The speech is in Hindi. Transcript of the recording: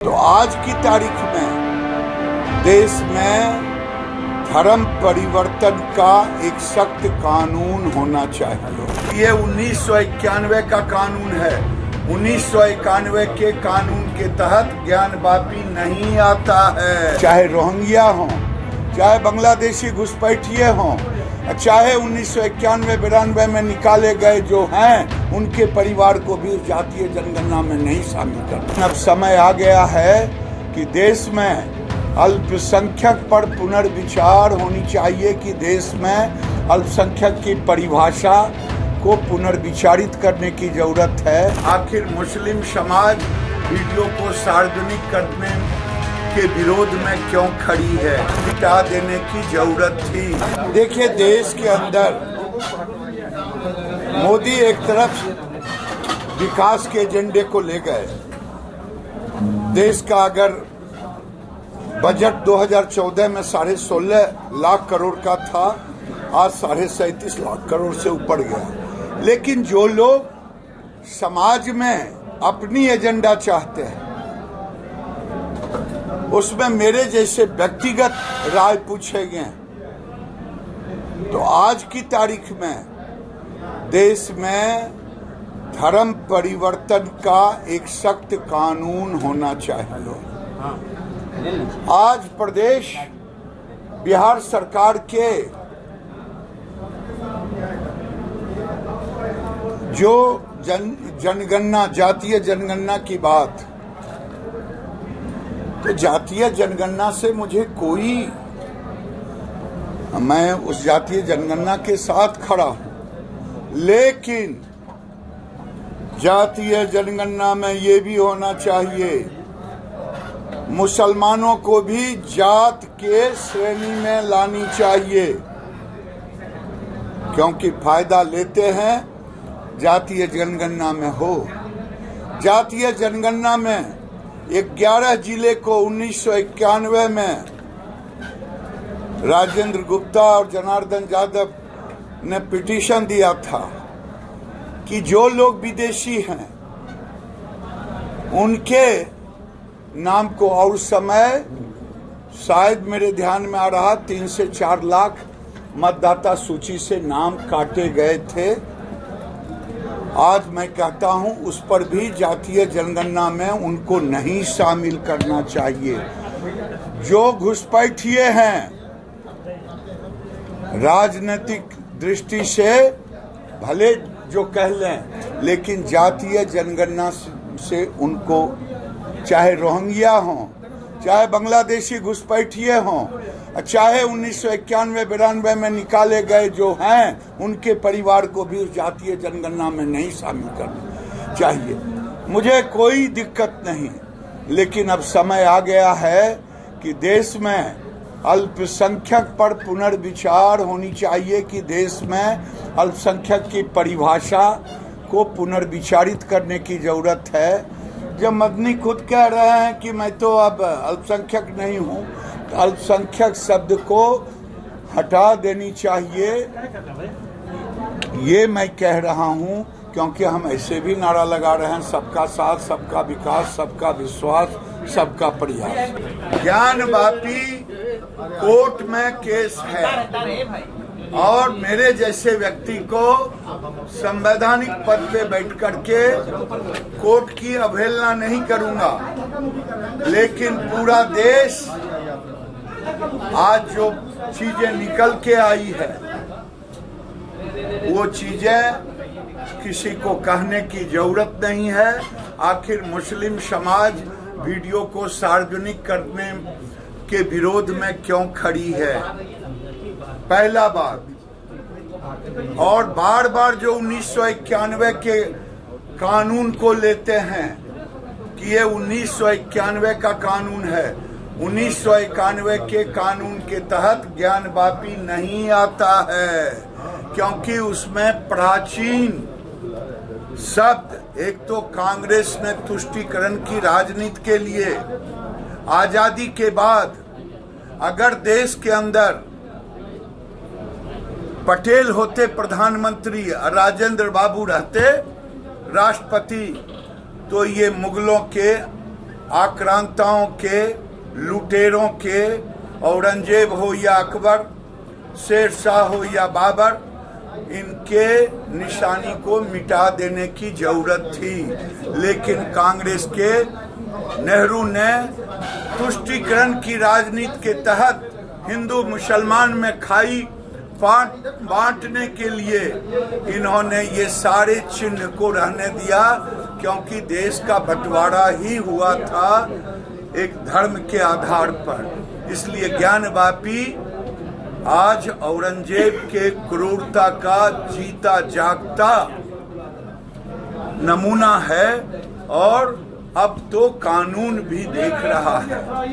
तो आज की तारीख में देश में धर्म परिवर्तन का एक सख्त कानून होना चाहिए। ये 1991 का कानून है। 1991 के कानून के तहत ज्ञानवापी नहीं आता है। चाहे रोहिंग्या हों, चाहे बांग्लादेशी घुसपैठिए हों, चाहे 1991-92 में निकाले गए जो हैं, उनके परिवार को भी जातीय जनगणना में नहीं शामिल करना। अब समय आ गया है कि देश में अल्पसंख्यक पर पुनर्विचार होनी चाहिए कि देश में अल्पसंख्यक की परिभाषा को पुनर्विचारित करने की जरूरत है। आखिर मुस्लिम समाज वीडियो को सार्वजनिक करने के विरोध में क्यों खड़ी है? मिटा देने की जरूरत थी। देखिए, देश के अंदर मोदी एक तरफ विकास के एजेंडे को ले गए। देश का अगर बजट 2014 में 16.5 लाख करोड़ का था, आज 37.5 लाख करोड़ से ऊपर गया। लेकिन जो लोग समाज में अपनी एजेंडा चाहते हैं, उसमें मेरे जैसे व्यक्तिगत राय पूछे गए, तो आज की तारीख में देश में धर्म परिवर्तन का एक सख्त कानून होना चाहिए। आज प्रदेश बिहार सरकार के जो जनगणना, जातीय जनगणना की बात, तो जातीय जनगणना से मुझे कोई, मैं उस जातीय जनगणना के साथ खड़ा हूं, लेकिन जातीय जनगणना में ये भी होना चाहिए मुसलमानों को भी जात के श्रेणी में लानी चाहिए, क्योंकि फायदा लेते हैं जातीय जनगणना में हो। जातीय जनगणना में 11 जिले को 1991 में राजेंद्र गुप्ता और जनार्दन यादव ने पिटीशन दिया था कि जो लोग विदेशी हैं उनके नाम को, और समय शायद मेरे ध्यान में आ रहा 3 से 4 लाख मतदाता सूची से नाम काटे गए थे। आज मैं कहता हूं उस पर भी जातीय जनगणना में उनको नहीं शामिल करना चाहिए। जो घुसपैठिए हैं, राजनीतिक दृष्टि से भले जो कह लें, लेकिन जातीय जनगणना से उनको, चाहे रोहिंग्या हों, चाहे बांग्लादेशी घुसपैठिए हों, चाहे 1991-92 में निकाले गए जो हैं, उनके परिवार को भी उस जातीय जनगणना में नहीं शामिल करना चाहिए। मुझे कोई दिक्कत नहीं, लेकिन अब समय आ गया है कि देश में अल्पसंख्यक पर पुनर्विचार होनी चाहिए कि देश में अल्पसंख्यक की परिभाषा को पुनर्विचारित करने की जरूरत है। जब मदनी खुद कह रहे हैं कि मैं तो अब अल्पसंख्यक नहीं हूं, तो अल्पसंख्यक शब्द को हटा देनी चाहिए, ये मैं कह रहा हूं, क्योंकि हम ऐसे भी नारा लगा रहे हैं, सबका साथ, सबका विकास, सबका विश्वास, सबका प्रयास। ज्ञानवापी कोर्ट में केस है और मेरे जैसे व्यक्ति को संवैधानिक पद पे बैठ करके कोर्ट की अवहेलना नहीं करूंगा, लेकिन पूरा देश आज जो चीजें निकल के आई है, वो चीजें किसी को कहने की जरूरत नहीं है। आखिर मुस्लिम समाज वीडियो को सार्वजनिक करने के विरोध में क्यों खड़ी है? पहला बात। और बार बार जो 1991 के कानून को लेते हैं कि ये 1991 का कानून है, 1991 के कानून के तहत ज्ञानवापी नहीं आता है, क्योंकि उसमें प्राचीन शब्द, एक तो कांग्रेस ने तुष्टीकरण की राजनीति के लिए आजादी के बाद अगर देश के अंदर पटेल होते प्रधानमंत्री, राजेंद्र बाबू रहते राष्ट्रपति, तो ये मुगलों के आक्रांताओं के, लुटेरों के, औरंगजेब हो या अकबर, शेर शाह हो या बाबर, इनके निशानी को मिटा देने की जरूरत थी। लेकिन कांग्रेस के नेहरू ने तुष्टीकरण की राजनीति के तहत हिंदू मुसलमान में खाई बांटने के लिए इन्होंने ये सारे चिन्ह को रहने दिया, क्योंकि देश का बंटवारा ही हुआ था एक धर्म के आधार पर। इसलिए ज्ञानवापी आज औरंगजेब के क्रूरता का जीता जागता नमूना है और अब तो कानून भी देख रहा है।